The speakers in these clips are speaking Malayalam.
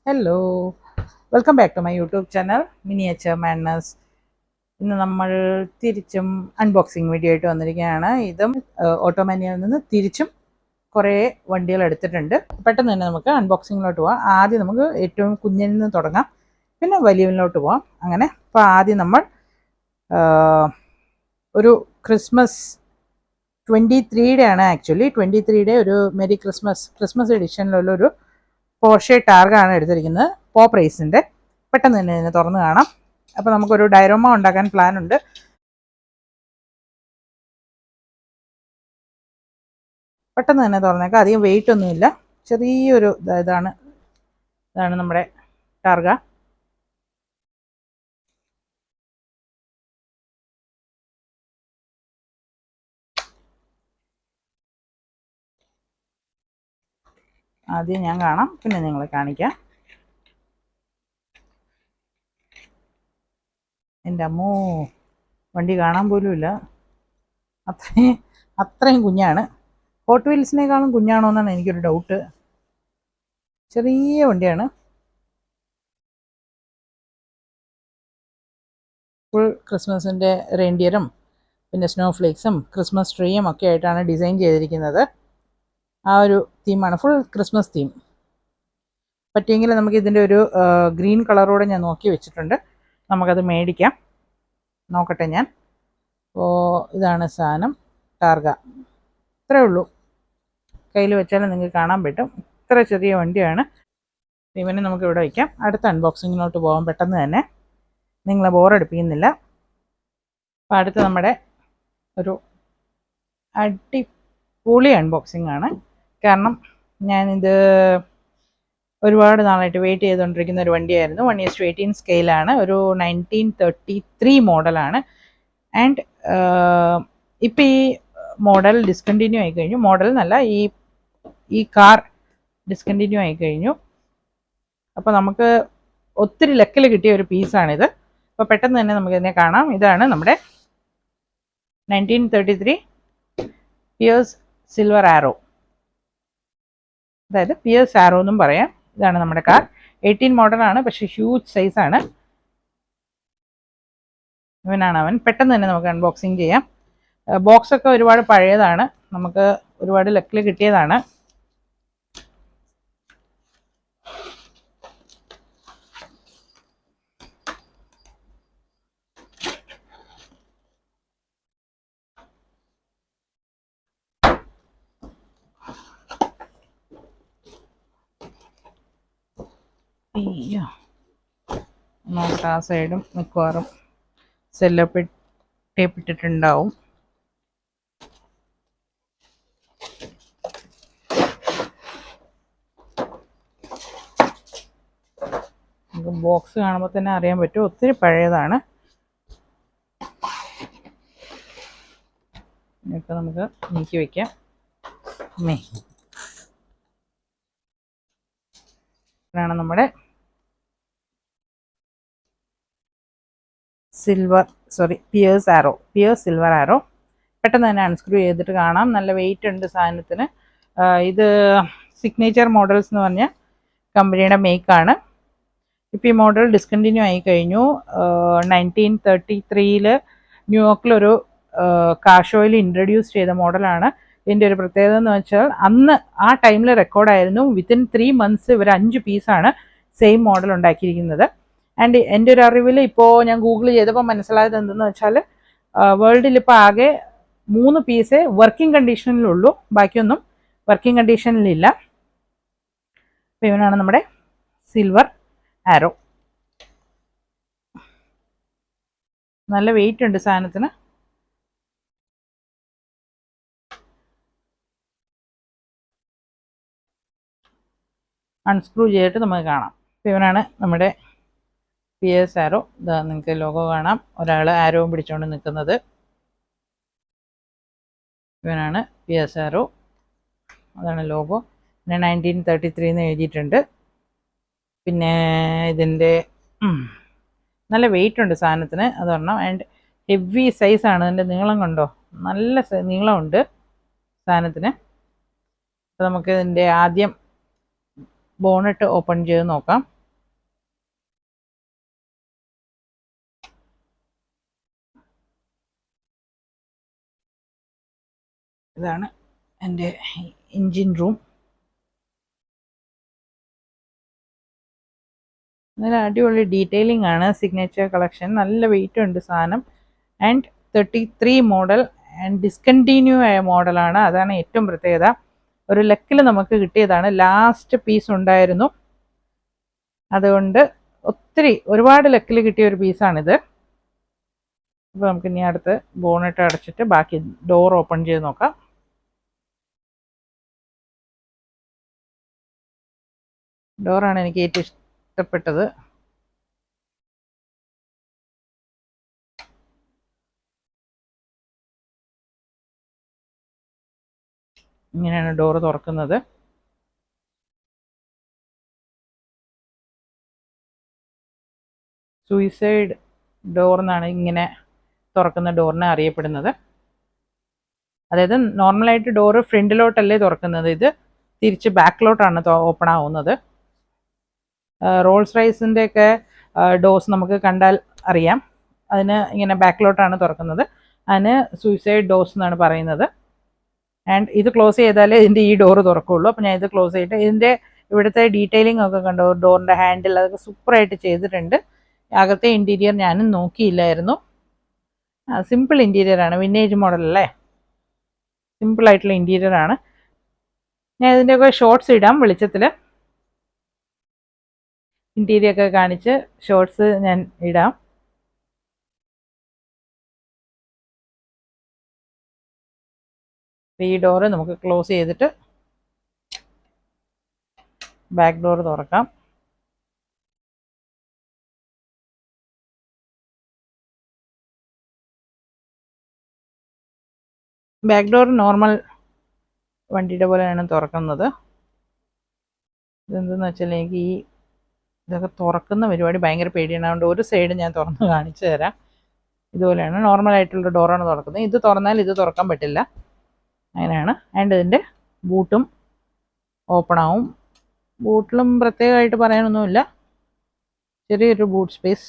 Hello, welcome back to my YouTube channel miniature madness. ഇന്ന് നമ്മൾ തിരിച്ചും അൺബോക്സിങ് വീഡിയോ ആയിട്ട് വന്നിരിക്കുകയാണ്. ഇതും ഓട്ടോമാനിയയിൽ നിന്ന് തിരിച്ചും കുറേ വണ്ടികൾ എടുത്തിട്ടുണ്ട്. പെട്ടെന്ന് തന്നെ നമുക്ക് അൺബോക്സിങ്ങിലോട്ട് പോവാം. ആദ്യം നമുക്ക് ഏറ്റവും കുഞ്ഞിൽ നിന്ന് തുടങ്ങാം, പിന്നെ വലിയവനിലോട്ട് പോവാം. അങ്ങനെ ഇപ്പോൾ ആദ്യം നമ്മൾ ഒരു ക്രിസ്മസ് 23 ആണ്. ആക്ച്വലി 23 ഒരു മെരി ക്രിസ്മസ് എഡിഷനിലുള്ളൊരു പോർഷെ ടാർഗാണ് എടുത്തിരിക്കുന്നത്, പോപ്പ് റേസിൻ്റെ. പെട്ടെന്ന് തന്നെ ഇതിനെ തുറന്ന് കാണാം. അപ്പോൾ നമുക്കൊരു ഡയറോമ ഉണ്ടാക്കാൻ പ്ലാൻ ഉണ്ട്. പെട്ടെന്ന് തന്നെ തുറന്നേക്കാം. അധികം വെയിറ്റ് ഒന്നുമില്ല, ചെറിയൊരു ഇതാണ് നമ്മുടെ ടാർഗ. ആദ്യം ഞാൻ കാണാം, പിന്നെ നിങ്ങളെ കാണിക്കാം. എൻ്റെ അമ്മോ, വണ്ടി കാണാൻ പോലും ഇല്ല, അത്രയും കുഞ്ഞാണ്. ഹോട്ട് വീൽസിനേക്കാളും കുഞ്ഞാണോ എന്നാണ് എനിക്കൊരു ഡൗട്ട്. ചെറിയ വണ്ടിയാണ്. ഫുൾ ക്രിസ്മസിൻ്റെ റെയിൻഡിയറും പിന്നെ സ്നോ ഫ്ലേക്സും ക്രിസ്മസ് ട്രീയും ഒക്കെ ആയിട്ടാണ് ഡിസൈൻ ചെയ്തിരിക്കുന്നത്. ആ ഒരു തീമാണ്, ഫുൾ ക്രിസ്മസ് തീം. പറ്റിയെങ്കിൽ നമുക്ക് ഇതിൻ്റെ ഒരു ഗ്രീൻ കളറോടെ ഞാൻ നോക്കി വെച്ചിട്ടുണ്ട്, നമുക്കത് മേടിക്കാം. നോക്കട്ടെ ഞാൻ. അപ്പോൾ ഇതാണ് സാധനം, ടാർഗ. ഇത്രയേ ഉള്ളൂ, കയ്യിൽ വെച്ചാലും നിങ്ങൾക്ക് കാണാൻ പറ്റും. ഇത്ര ചെറിയ വണ്ടിയാണ്. ഇവനെ നമുക്ക് ഇവിടെ വയ്ക്കാം. അടുത്ത അൺബോക്സിങ്ങിലോട്ട് പോകാൻ പെട്ടെന്ന് തന്നെ, നിങ്ങളെ ബോറടിപ്പിക്കുന്നില്ല. അപ്പോൾ അടുത്ത് നമ്മുടെ ഒരു അടിപൊളി അൺബോക്സിംഗ് ആണ്. കാരണം ഞാനിത് ഒരുപാട് നാളായിട്ട് വെയിറ്റ് ചെയ്തുകൊണ്ടിരിക്കുന്ന ഒരു വണ്ടിയായിരുന്നു. 1:18 സ്കെയിലാണ്, ഒരു 1933 മോഡലാണ്. ആൻഡ് ഇപ്പം ഈ മോഡൽ ഡിസ്കണ്ടിന്യൂ ആയി കഴിഞ്ഞു. മോഡൽ എന്നല്ല, ഈ കാർ ഡിസ്കണ്ടിന്യൂ ആയി കഴിഞ്ഞു. അപ്പോൾ നമുക്ക് ഒത്തിരി ലക്കിൽ കിട്ടിയ ഒരു പീസാണിത്. അപ്പോൾ പെട്ടെന്ന് തന്നെ നമുക്കിതിനെ കാണാം. ഇതാണ് നമ്മുടെ 1933 പിയേഴ്സ് സിൽവർ ആരോ, അതായത് പിയേഴ്സ് ആരോ എന്നും പറയാം. ഇതാണ് നമ്മുടെ കാർ. 18 മോഡലാണ്, പക്ഷേ ഹ്യൂജ് സൈസാണ്. ഇവനാണ് അവൻ. പെട്ടെന്ന് തന്നെ നമുക്ക് അൺബോക്സിങ് ചെയ്യാം. ബോക്സൊക്കെ ഒരുപാട് പഴയതാണ്, നമുക്ക് ഒരുപാട് ലക്കിൽ കിട്ടിയതാണ്. അയ്യോ, നോക്കട്ടെ. ആ സൈഡും മിക്കവാറും സെല്ലോ ടേപ്പ് ഇട്ടിട്ടുണ്ടാവും. നമുക്ക് ബോക്സ് കാണുമ്പോൾ തന്നെ അറിയാൻ പറ്റും, ഒത്തിരി പഴയതാണ്. ഇതൊക്കെ നമുക്ക് നീക്കി വയ്ക്കാം. ഇതാണ് നമ്മുടെ പിയേഴ്സ് സിൽവർ ആരോ. പെട്ടെന്ന് തന്നെ അൺസ്ക്രൂ ചെയ്തിട്ട് കാണാം. നല്ല വെയിറ്റ് ഉണ്ട് സാധനത്തിന്. ഇത് സിഗ്നേച്ചർ മോഡൽസ് എന്ന് പറഞ്ഞ കമ്പനിയുടെ മേക്കാണ്. ഇപ്പോൾ ഈ മോഡൽ ഡിസ്കണ്ടിന്യൂ ആയി കഴിഞ്ഞു. 1933 ന്യൂയോർക്കിലൊരു കാർ ഷോയിൽ ഇൻട്രൊഡ്യൂസ് ചെയ്ത മോഡലാണ്. ഇതിൻ്റെ ഒരു പ്രത്യേകത എന്ന് വെച്ചാൽ, അന്ന് ആ ടൈമിൽ റെക്കോർഡായിരുന്നു. വിത്തിൻ 3 months ഇവർ 5 പീസാണ് സെയിം മോഡൽ ഉണ്ടാക്കിയിരിക്കുന്നത്. ആൻഡ് എൻ്റെ ഒരു അറിവിൽ ഇപ്പോൾ ഞാൻ ഗൂഗിൾ ചെയ്തപ്പോൾ മനസ്സിലായത് എന്തെന്ന് വെച്ചാൽ, വേൾഡിൽ ഇപ്പോൾ ആകെ 3 പീസേ വർക്കിംഗ് കണ്ടീഷനിലുള്ളൂ, ബാക്കിയൊന്നും വർക്കിംഗ് കണ്ടീഷനിലില്ല. അപ്പോൾ ഇവനാണ് നമ്മുടെ സിൽവർ ആരോ. നല്ല വെയിറ്റ് ഉണ്ട് സാധനത്തിന്. അൺസ്ക്രൂ ചെയ്തിട്ട് നമുക്ക് കാണാം. ഇവനാണ് നമ്മുടെ പിയേഴ്സ് ആരോ. ഇതാ നിങ്ങൾക്ക് ലോഗോ കാണാം, ഒരാൾ ആരോവും പിടിച്ചുകൊണ്ട് നിൽക്കുന്നത്. ഇവനാണ് പിയേഴ്സ് ആരോ, അതാണ് ലോഗോ. പിന്നെ 1933 എന്ന് എഴുതിയിട്ടുണ്ട്. പിന്നെ ഇതിൻ്റെ നല്ല വെയിറ്റ് ഉണ്ട് സാധനത്തിന്, അത് പറഞ്ഞാൽ. ആൻഡ് ഹെവി സൈസാണ്. ഇതിൻ്റെ നീളം കണ്ടോ, നല്ല നീളമുണ്ട് സാധനത്തിന്. അപ്പോൾ നമുക്ക് ഇതിൻ്റെ ആദ്യം ബോണറ്റ് ഓപ്പൺ ചെയ്ത് നോക്കാം. ഇതാണ് എൻ്റെ എൻജിൻ റൂം. നല്ല അടിപൊളി ഡീറ്റെയിലിംഗ് ആണ്. സിഗ്നേച്ചർ കളക്ഷൻ, നല്ല വെയിറ്റ് ഉണ്ട് സാധനം. ആൻഡ് 33 മോഡൽ ആൻഡ് ഡിസ്കണ്ടിന്യൂ ആയ മോഡലാണ്. അതാണ് ഏറ്റവും പ്രത്യേകത. ഒരു ലക്കിൽ നമുക്ക് കിട്ടിയതാണ്. ലാസ്റ്റ് പീസ് ഉണ്ടായിരുന്നു, അതുകൊണ്ട് ഒരുപാട് ലക്കിൽ കിട്ടിയ ഒരു പീസാണിത്. അപ്പോൾ നമുക്ക് ഇനി അടുത്ത് ബോണറ്റ് അടച്ചിട്ട് ബാക്കി ഡോർ ഓപ്പൺ ചെയ്ത് നോക്കാം. ഡോറാണ് എനിക്ക് ഏറ്റവും ഇഷ്ടപ്പെട്ടത്. ഇങ്ങനെയാണ് ഡോറ് തുറക്കുന്നത്. സൂയിസൈഡ് ഡോർ എന്നാണ് ഇങ്ങനെ തുറക്കുന്ന ഡോറിനെ അറിയപ്പെടുന്നത്. അതായത് നോർമലായിട്ട് ഡോറ് ഫ്രണ്ടിലോട്ടല്ലേ തുറക്കുന്നത്, ഇത് തിരിച്ച് ബാക്കിലോട്ടാണ് ഓപ്പൺ ആവുന്നത്. റോൾസ് റോയ്സിൻ്റെ ഒക്കെ ഡോർസ് നമുക്ക് കണ്ടാൽ അറിയാം, അതിന് ഇങ്ങനെ ബാക്കിലോട്ടാണ് തുറക്കുന്നത്. അതിന് സൂയിസൈഡ് ഡോർസ് എന്നാണ് പറയുന്നത്. ആൻഡ് ഇത് ക്ലോസ് ചെയ്താലേ ഇതിൻ്റെ ഈ ഡോറ് തുറക്കുള്ളൂ. അപ്പോൾ ഞാൻ ഇത് ക്ലോസ് ചെയ്തിട്ട് ഇതിൻ്റെ ഇവിടുത്തെ ഡീറ്റെയിലിംഗ് ഒക്കെ കണ്ടോ, ഡോറിൻ്റെ ഹാൻഡിൽ അതൊക്കെ സൂപ്പറായിട്ട് ചെയ്തിട്ടുണ്ട്. അകത്തെ ഇൻറ്റീരിയർ ഞാനും നോക്കിയില്ലായിരുന്നു. സിമ്പിൾ ഇൻറ്റീരിയർ ആണ്, വിന്നേജ് മോഡൽ അല്ലേ, സിമ്പിളായിട്ടുള്ള ഇൻറ്റീരിയർ ആണ്. ഞാൻ ഇതിൻ്റെയൊക്കെ ഷോർട്സ് ഇടാം വെളിച്ചത്തിൽ, ഇൻറ്റീരിയർ ഒക്കെ കാണിച്ച് ഷോർട്സ് ഞാൻ ഇടാം. ഈ ഡോറ് നമുക്ക് ക്ലോസ് ചെയ്തിട്ട് ബാക്ക് ഡോർ തുറക്കാം. ബാക്ക് ഡോർ നോർമൽ വണ്ടിയുടെ പോലെയാണ് തുറക്കുന്നത്. ഇതെന്തെന്ന് വെച്ചാൽ എനിക്ക് ഇതൊക്കെ തുറക്കുന്ന പരിപാടി ഭയങ്കര പേടിയാണ്. അതുകൊണ്ട് ഒരു സൈഡ് ഞാൻ തുറന്ന് കാണിച്ചു തരാം. ഇതുപോലെയാണ് നോർമലായിട്ടുള്ള ഡോറാണ് തുറക്കുന്നത്. ഇത് തുറന്നാൽ ഇത് തുറക്കാൻ പറ്റില്ല, അങ്ങനെയാണ്. ആൻഡ് ഇതിൻ്റെ ബൂട്ടും ഓപ്പൺ ആവും. ബൂട്ടിലും പ്രത്യേകമായിട്ട് പറയാനൊന്നുമില്ല, ചെറിയൊരു ബൂട്ട് സ്പേസ്,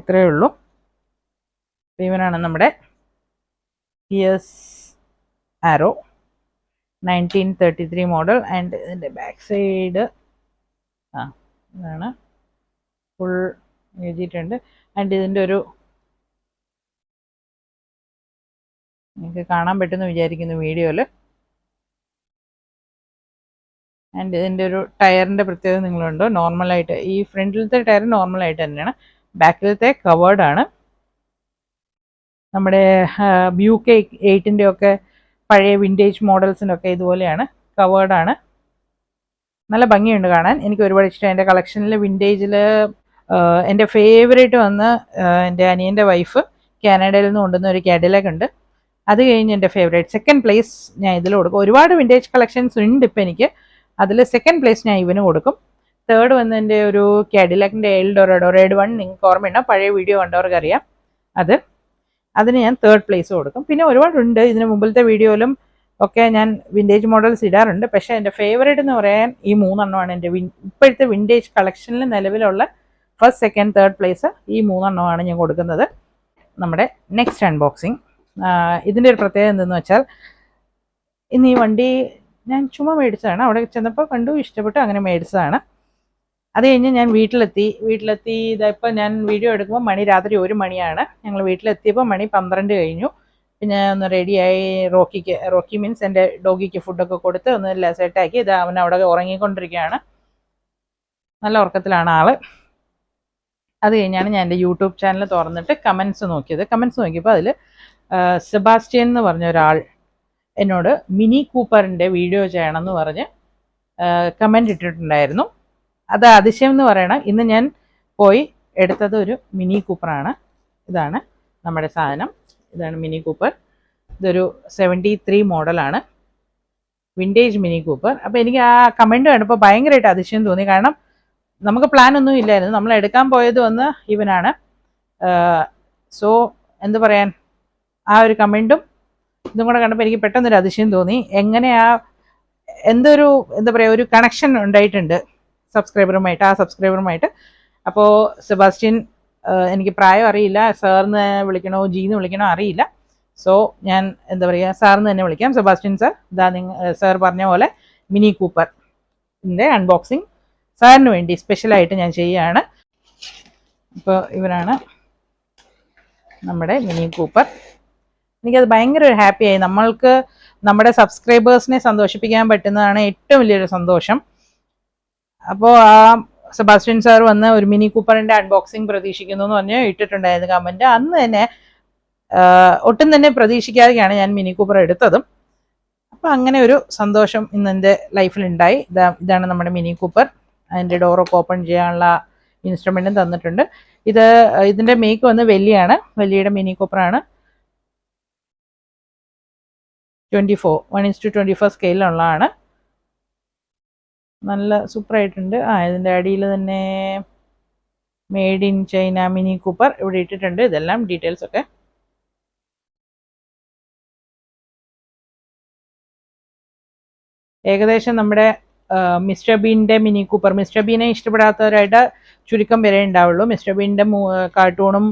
ഇത്രയേ ഉള്ളൂ. ഇവനാണ് നമ്മുടെ പിയേഴ്സ് ആരോ 1933 മോഡൽ. ആൻഡ് ഇതിൻ്റെ ബാക്ക് സൈഡ് ഇതാണ്, ഫുൾ എഴുതിയിട്ടുണ്ട്. ആൻഡ് ഇതിൻ്റെ ഒരു നിങ്ങൾക്ക് കാണാൻ പറ്റുമെന്ന് വിചാരിക്കുന്നു വീഡിയോയിൽ. ആൻഡ് ഇതിൻ്റെ ഒരു ടയറിൻ്റെ പ്രത്യേകത നിങ്ങളുണ്ടോ, നോർമലായിട്ട് ഈ ഫ്രണ്ടിലത്തെ ടയർ നോർമലായിട്ട് തന്നെയാണ്. ബാക്കിലത്തെ കവേർഡാണ്. നമ്മുടെ ബ്യൂക്ക് 8ൻ്റെ ഒക്കെ പഴയ വിൻറ്റേജ് മോഡൽസിനൊക്കെ ഇതുപോലെയാണ്, കവേർഡാണ്. നല്ല ഭംഗിയുണ്ട് കാണാൻ, എനിക്ക് ഒരുപാട് ഇഷ്ടം. എൻ്റെ കളക്ഷനിൽ വിൻറ്റേജിൽ എൻ്റെ ഫേവറേറ്റ് വന്ന് എൻ്റെ അനിയൻ്റെ വൈഫ് കാനഡയിൽ നിന്ന് കൊണ്ടുവന്ന ഒരു കാഡിലാക്ക് ഉണ്ട്. അത് കഴിഞ്ഞ് എൻ്റെ ഫേവറേറ്റ് സെക്കൻഡ് പ്ലേസ് ഞാൻ ഇതിൽ കൊടുക്കും. ഒരുപാട് വിൻറ്റേജ് കളക്ഷൻസ് ഉണ്ട് ഇപ്പം എനിക്ക്, അതിൽ സെക്കൻഡ് പ്ലേസ് ഞാൻ ഇവന് കൊടുക്കും. തേർഡ് വന്ന് എൻ്റെ ഒരു കാഡിലാക്കിൻ്റെ എൽഡോറഡോ റെഡ് വൺ, നിങ്ങൾക്ക് ഓർമ്മയുണ്ടോ, പഴയ വീഡിയോ കണ്ടവർക്ക് അറിയാം. അതിന് ഞാൻ തേർഡ് പ്ലേസ് കൊടുക്കും. പിന്നെ ഒരുപാടുണ്ട്, ഇതിന് മുമ്പിലത്തെ വീഡിയോയിലും ഒക്കെ ഞാൻ വിൻറ്റേജ് മോഡൽസ് ഇടാറുണ്ട്. പക്ഷേ എൻ്റെ ഫേവറേറ്റ് എന്ന് പറയാൻ ഈ 3 എൻ്റെ ഇപ്പോഴത്തെ വിൻറ്റേജ് കളക്ഷനിൽ നിലവിലുള്ള ഫസ്റ്റ്, സെക്കൻഡ്, തേർഡ് പ്ലേസ് ഈ 3 ഞാൻ കൊടുക്കുന്നത്. നമ്മുടെ നെക്സ്റ്റ് അൺബോക്സിങ്. ഇതിൻ്റെ ഒരു പ്രത്യേകത എന്തെന്ന് വെച്ചാൽ, ഇന്ന് ഈ വണ്ടി ഞാൻ ചുമ്മാ മേടിച്ചതാണ്. അവിടെ ചെന്നപ്പോൾ കണ്ടു, ഇഷ്ടപ്പെട്ടു, അങ്ങനെ മേടിച്ചതാണ്. അത് കഴിഞ്ഞ് ഞാൻ വീട്ടിലെത്തി. ഇതപ്പോൾ ഞാൻ വീഡിയോ എടുക്കുമ്പോൾ മണി രാത്രി 1 മണിയാണ്. ഞങ്ങൾ വീട്ടിലെത്തിയപ്പോൾ മണി 12 കഴിഞ്ഞു. പിന്നെ ഒന്ന് റെഡിയായി റോക്കി മീൻസ് എൻ്റെ ഡോഗിക്ക് ഫുഡൊക്കെ കൊടുത്ത് ഒന്ന് സെറ്റാക്കി. ഇത് അവൻ അവിടെ ഉറങ്ങിക്കൊണ്ടിരിക്കുകയാണ്, നല്ല ഉറക്കത്തിലാണ് ആള്. അത് കഴിഞ്ഞാണ് ഞാൻ എൻ്റെ യൂട്യൂബ് ചാനൽ തുറന്നിട്ട് കമൻസ് നോക്കിയപ്പോൾ അതിൽ സെബാസ്റ്റ്യൻ എന്ന് പറഞ്ഞ ഒരാൾ എന്നോട് മിനി കൂപ്പറിൻ്റെ വീഡിയോ ചെയ്യണമെന്ന് പറഞ്ഞ് കമൻ്റ് ഇട്ടിട്ടുണ്ടായിരുന്നു. അത് അതിശയം എന്ന് പറയണം. ഇന്ന് ഞാൻ പോയി എടുത്തത് ഒരു മിനി കൂപ്പറാണ്. ഇതാണ് നമ്മുടെ സാധനം, ഇതാണ് മിനി കൂപ്പർ. ഇതൊരു 73 മോഡലാണ്, വിൻറ്റേജ് മിനി കൂപ്പർ. അപ്പോൾ എനിക്ക് ആ കമൻറ്റ് കണ്ടപ്പോൾ ഭയങ്കരമായിട്ട് അതിശയം തോന്നി. കാരണം നമുക്ക് പ്ലാൻ ഒന്നും ഇല്ലായിരുന്നു, നമ്മൾ എടുക്കാൻ പോയത് വന്ന് ഇവനാണ്. സോ എന്ത് പറയാൻ, ആ ഒരു കമൻറ്റും ഇതും കൂടെ കണ്ടപ്പോൾ എനിക്ക് പെട്ടെന്നൊരു അതിശയം തോന്നി. എന്താ പറയുക, ഒരു കണക്ഷൻ ഉണ്ടായിട്ടുണ്ട് ആ സബ്സ്ക്രൈബറുമായിട്ട്. അപ്പോൾ സെബാസ്റ്റ്യൻ, എനിക്ക് പ്രായം അറിയില്ല, സാറിന് വിളിക്കണോ ജീന്ന് വിളിക്കണോ അറിയില്ല. സോ ഞാൻ എന്താ പറയുക, സാറിന് തന്നെ വിളിക്കാം. സെബാസ്റ്റ്യൻ സാർ, ഇതാ സാർ പറഞ്ഞ പോലെ മിനി കൂപ്പറിൻ്റെ അൺബോക്സിങ് സാറിന് വേണ്ടി സ്പെഷ്യലായിട്ട് ഞാൻ ചെയ്യുകയാണ്. അപ്പോൾ ഇവരാണ് നമ്മുടെ മിനി കൂപ്പർ. എനിക്കത് ഭയങ്കര ഒരു ഹാപ്പിയായി. നമ്മൾക്ക് നമ്മുടെ സബ്സ്ക്രൈബേഴ്സിനെ സന്തോഷിപ്പിക്കാൻ പറ്റുന്നതാണ് ഏറ്റവും വലിയൊരു സന്തോഷം. അപ്പോൾ ആ സെബാസ്റ്റ്യൻ സാർ വന്ന് ഒരു മിനി കൂപ്പറിൻ്റെ അൺബോക്സിങ് പ്രതീക്ഷിക്കുന്നു എന്ന് പറഞ്ഞ് ഇട്ടിട്ടുണ്ടായിരുന്നു കമൻറ്റ്. അന്ന് തന്നെ ഒട്ടും തന്നെ പ്രതീക്ഷിക്കാതെയാണ് ഞാൻ മിനി കൂപ്പർ എടുത്തതും. അപ്പോൾ അങ്ങനെ ഒരു സന്തോഷം ഇന്ന് എൻ്റെ ലൈഫിലുണ്ടായി. ഇതാണ് നമ്മുടെ മിനി കൂപ്പർ. അതിൻ്റെ ഡോറൊക്കെ ഓപ്പൺ ചെയ്യാനുള്ള ഇൻസ്ട്രുമെൻറ്റും തന്നിട്ടുണ്ട്. ഇതിൻ്റെ മേക്ക് വന്ന് വെല്ലിയാണ്, വെല്ലിയുടെ മിനി കൂപ്പറാണ്. 24 1:24 സ്കെയിലുള്ളതാണ്. നല്ല സൂപ്പറായിട്ടുണ്ട്. ഇതിൻ്റെ അടിയിൽ തന്നെ made in China mini Cooper ഇവിടെ ഇട്ടിട്ടുണ്ട്. ഇതെല്ലാം ഡീറ്റെയിൽസ് ഒക്കെ. ഏകദേശം നമ്മുടെ മിസ്റ്റർ ബീൻ്റെ മിനി കൂപ്പർ, മിസ്റ്റർ ബീനെ ഇഷ്ടപ്പെടാത്തവരായിട്ട് ചുരുക്കം വരെ ഉണ്ടാവുള്ളൂ. മിസ്റ്റർ ബീൻ്റെ കാർട്ടൂണും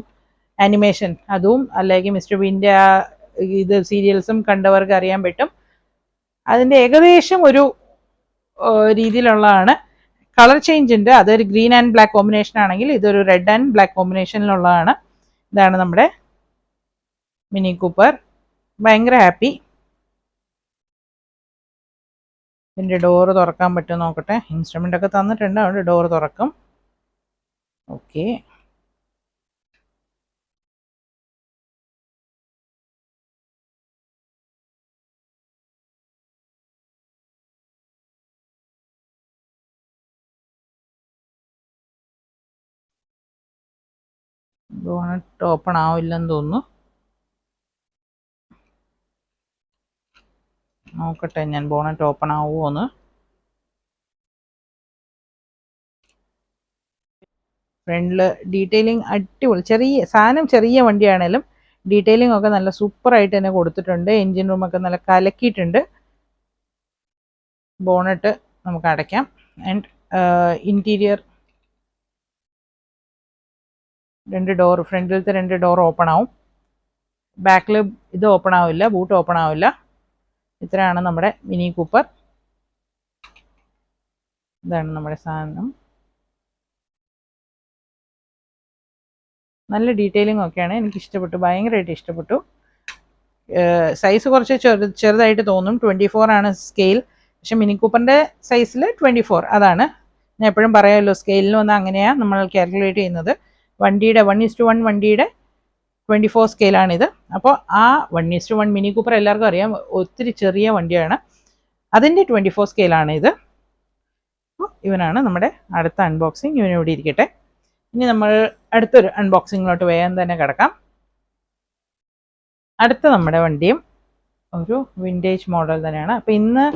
ആനിമേഷൻ അതും, അല്ലെങ്കിൽ മിസ്റ്റർ ബീൻ്റെ ആ ഇത് സീരിയൽസും കണ്ടവർക്ക് അറിയാൻ പറ്റും. അതിൻ്റെ ഏകദേശം ഒരു രീതിയിലുള്ളതാണ്. കളർ ചേഞ്ച് ഉണ്ട്. അതൊരു ഗ്രീൻ ആൻഡ് ബ്ലാക്ക് കോമ്പിനേഷൻ ആണെങ്കിൽ ഇതൊരു റെഡ് ആൻഡ് ബ്ലാക്ക് കോമ്പിനേഷനിലുള്ളതാണ്. ഇതാണ് നമ്മുടെ മിനി കൂപ്പർ. ഭയങ്കര ഹാപ്പി. ഇതിൻ്റെ ഡോറ് തുറക്കാൻ പറ്റും നോക്കട്ടെ. ഇൻസ്ട്രുമെൻ്റ് ഒക്കെ തന്നിട്ടുണ്ട്, അതുകൊണ്ട് ഡോറ് തുറക്കും. ഓക്കെ, ബോണറ്റ് ഓപ്പൺ ആവില്ലെന്ന് തോന്നുന്നു. നോക്കട്ടെ ഞാൻ ബോണറ്റ് ഓപ്പൺ ആവുമോ എന്ന്. ഫ്രണ്ടിൽ ഡീറ്റെയിലിംഗ് അടിപൊളി. ചെറിയ വണ്ടിയാണേലും ഡീറ്റെയിലിംഗ് ഒക്കെ നല്ല സൂപ്പറായിട്ട് തന്നെ കൊടുത്തിട്ടുണ്ട്. എൻജിൻ റൂമൊക്കെ നല്ല കലക്കിയിട്ടുണ്ട്. ബോണറ്റ് നമുക്ക് അടയ്ക്കാം. ആൻഡ് ഇൻറ്റീരിയർ 2 ഡോർ, ഫ്രണ്ടിലത്തെ 2 ഡോർ ഓപ്പൺ ആവും. ബാക്കിൽ ഇത് ഓപ്പൺ ആവില്ല, ബൂട്ട് ഓപ്പൺ ആവില്ല. ഇത്രയാണ് നമ്മുടെ മിനി കൂപ്പർ. ഇതാണ് നമ്മുടെ സാധനം. നല്ല ഡീറ്റെയിലിംഗ് ഒക്കെയാണ്. എനിക്ക് ഇഷ്ടപ്പെട്ടു, ഭയങ്കരമായിട്ട് ഇഷ്ടപ്പെട്ടു. സൈസ് കുറച്ച് ചെറുതായിട്ട് തോന്നും. 24 ആണ് സ്കെയിൽ. പക്ഷെ മിനി കൂപ്പറിൻ്റെ സൈസിൽ 24 അതാണ്. ഞാൻ എപ്പോഴും പറയാമല്ലോ, സ്കെയിലിന് വന്നാൽ അങ്ങനെയാണ് നമ്മൾ കാൽക്കുലേറ്റ് ചെയ്യുന്നത്. വണ്ടിയുടെ 1:1 വണ്ടിയുടെ 24 സ്കെയിലാണിത്. അപ്പോൾ ആ 1:1 മിനി കൂപ്പർ എല്ലാവർക്കും അറിയാം, ഒത്തിരി ചെറിയ വണ്ടിയാണ്. അതിൻ്റെ 24 സ്കെയിലാണ് ഇത്. അപ്പോൾ ഇവനാണ് നമ്മുടെ അടുത്ത അൺബോക്സിങ്. ഇവനിവിടെ ഇരിക്കട്ടെ. ഇനി നമ്മൾ അടുത്തൊരു അൺബോക്സിങ്ങിലോട്ട് വേഗം തന്നെ കിടക്കാം. അടുത്ത നമ്മുടെ വണ്ടിയും ഒരു വിൻറ്റേജ് മോഡൽ തന്നെയാണ്. അപ്പോൾ ഇന്ന്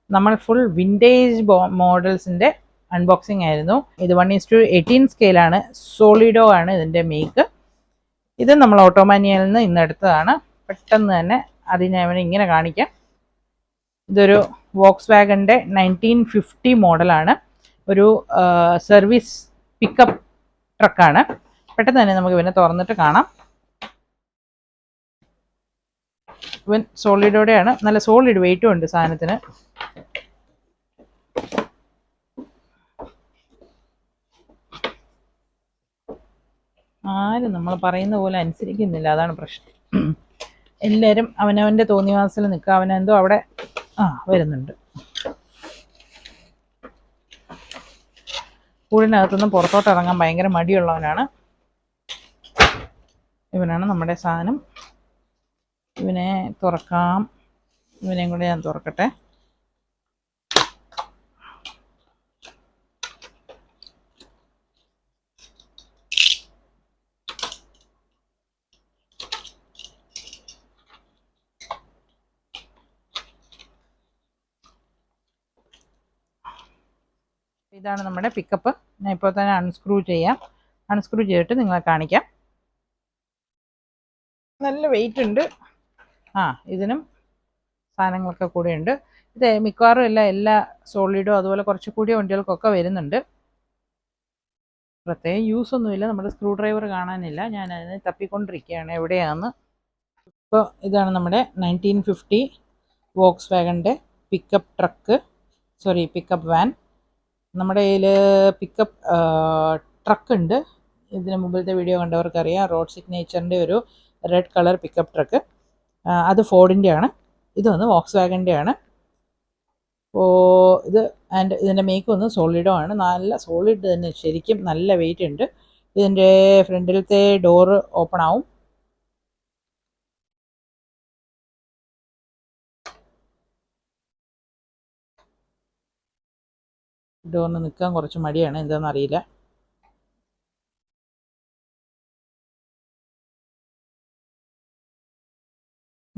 നമ്മൾ ഫുൾ വിൻറ്റേജ് മോഡൽസിൻ്റെ അൺബോക്സിങ് ആയിരുന്നു. ഇത് 1:18 സ്കെയിലാണ്. സോളിഡോ ആണ് ഇതിൻ്റെ മേക്ക്. ഇത് നമ്മൾ ഓട്ടോമാനിയയിൽ നിന്ന് ഇന്ന് എടുത്തതാണ്. പെട്ടെന്ന് തന്നെ അതിനെ അവനെ ഇങ്ങനെ കാണിക്കാം. ഇതൊരു വോക്സ് വാഗൻ്റെ 1950 മോഡലാണ്. ഒരു സർവീസ് പിക്കപ്പ് ട്രക്കാണ്. പെട്ടെന്ന് തന്നെ നമുക്ക് ഇവനെ തുറന്നിട്ട് കാണാം. ഇവൻ സോളിഡോടെയാണ്. നല്ല സോളിഡ് വെയിറ്റും ഉണ്ട് സാധനത്തിന്. ആരും നമ്മൾ പറയുന്ന പോലെ അനുസരിക്കുന്നില്ല, അതാണ് പ്രശ്നം. എല്ലാവരും അവനവൻ്റെ തോന്നിവാസത്തിൽ നിൽക്കുക. അവനെന്തോ അവിടെ വരുന്നുണ്ട്. കൂടിനകത്തുനിന്ന് പുറത്തോട്ട് ഇറങ്ങാൻ ഭയങ്കര മടിയുള്ളവനാണ്. ഇവനാണ് നമ്മുടെ സാധനം. ഇവനെ തുറക്കാം. ഇവനെയും കൂടെ ഞാൻ തുറക്കട്ടെ. ഇതാണ് നമ്മുടെ പിക്കപ്പ്. ഞാൻ ഇപ്പോൾ തന്നെ അൺസ്ക്രൂ ചെയ്യാം. അൺസ്ക്രൂ ചെയ്തിട്ട് നിങ്ങളെ കാണിക്കാം. നല്ല വെയിറ്റ് ഉണ്ട്. ഇതിനും സാധനങ്ങളൊക്കെ കൂടെ ഉണ്ട്. ഇത് മിക്കവാറും എല്ലാ സോളിഡോ അതുപോലെ കുറച്ച് കൂടിയ വണ്ടികൾക്കൊക്കെ വരുന്നുണ്ട്. പ്രത്യേകം യൂസ് ഒന്നുമില്ല. നമ്മുടെ സ്ക്രൂ ഡ്രൈവർ കാണാനില്ല. ഞാൻ അതിനെ തപ്പിക്കൊണ്ടിരിക്കുകയാണ് എവിടെയാണെന്ന്. ഇപ്പോൾ ഇതാണ് നമ്മുടെ 1950 വോക്സ് വാഗണിൻ്റെ പിക്കപ്പ് വാൻ. നമ്മുടെ കയ്യിൽ പിക്കപ്പ് ട്രക്ക് ഉണ്ട്. ഇതിന് മുമ്പിലത്തെ വീഡിയോ കണ്ടവർക്കറിയാം, റോഡ് സിഗ്നേച്ചറിൻ്റെ ഒരു റെഡ് കളർ പിക്കപ്പ് ട്രക്ക്. അത് ഫോർഡിൻ്റെ ആണ്. ഇതൊന്ന് വോക്സ് വാഗണിൻ്റെ ആണ്. അപ്പോൾ ഇതിൻ്റെ മേക്ക് ഒന്ന് സോളിഡോ ആണ്. നല്ല സോളിഡ് തന്നെ, ശരിക്കും നല്ല വെയിറ്റ് ഉണ്ട്. ഇതിൻ്റെ ഫ്രണ്ടിലത്തെ ഡോറ് ഓപ്പൺ ആവും. ഡോറിന് നിൽക്കാൻ കുറച്ച് മടിയാണ്, എന്താണെന്ന് അറിയില്ല.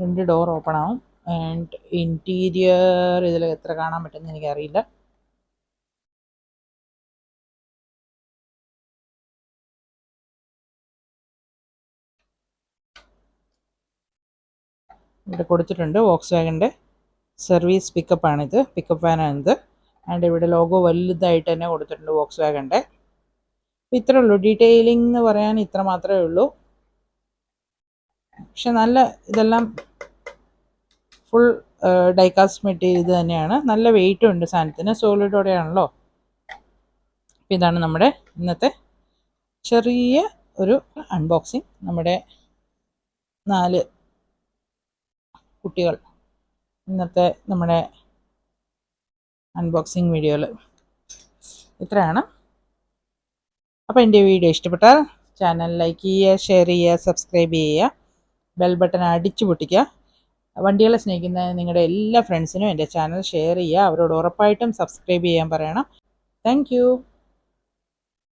രണ്ട് ഡോർ ഓപ്പൺ ആവും. ആൻഡ് ഇൻറ്റീരിയർ ഇതിൽ എത്ര കാണാൻ പറ്റുമെന്ന് എനിക്കറിയില്ല. ഇവിടെ കൊടുത്തിട്ടുണ്ട് വോക്സ് വാഗണിൻ്റെ സർവീസ് പിക്കപ്പാണിത്, പിക്കപ്പ് വാനാണിത്. ആൻഡ് ഇവിടെ ലോഗോ വലുതായിട്ട് തന്നെ കൊടുത്തിട്ടുണ്ട് വോക്സ് വാഗണിൻ്റെ. ഇത്രേ ഉള്ളൂ ഡീറ്റെയിലിംഗ് എന്ന് പറയാൻ, ഇത്ര മാത്രമേ ഉള്ളൂ. പക്ഷെ നല്ല ഇതെല്ലാം ഫുൾ ഡൈകാസ്റ്റ് മെറ്റീരിയൽ ഇത് തന്നെയാണ്. നല്ല വെയിറ്റും ഉണ്ട് സാധനത്തിന്, സോളിഡോടെയാണല്ലോ. ഇതാണ് നമ്മുടെ ഇന്നത്തെ ചെറിയ ഒരു അൺബോക്സിങ്. നമ്മുടെ 4 കുട്ടികൾ ഇന്നത്തെ നമ്മുടെ അൺബോക്സിങ് വീഡിയോയിൽ ഇത്രയാണ്. അപ്പോൾ എൻ്റെ വീഡിയോ ഇഷ്ടപ്പെട്ടാൽ ചാനൽ ലൈക്ക് ചെയ്യുക, ഷെയർ ചെയ്യുക, സബ്സ്ക്രൈബ് ചെയ്യുക, ബെൽ ബട്ടൺ അടിച്ചു പൊട്ടിക്കുക. വണ്ടികളെ സ്നേഹിക്കുന്ന നിങ്ങളുടെ എല്ലാ ഫ്രണ്ട്സിനും എൻ്റെ ചാനൽ ഷെയർ ചെയ്യുക. അവരോട് ഉറപ്പായിട്ടും സബ്സ്ക്രൈബ് ചെയ്യാൻ പറയണം. താങ്ക്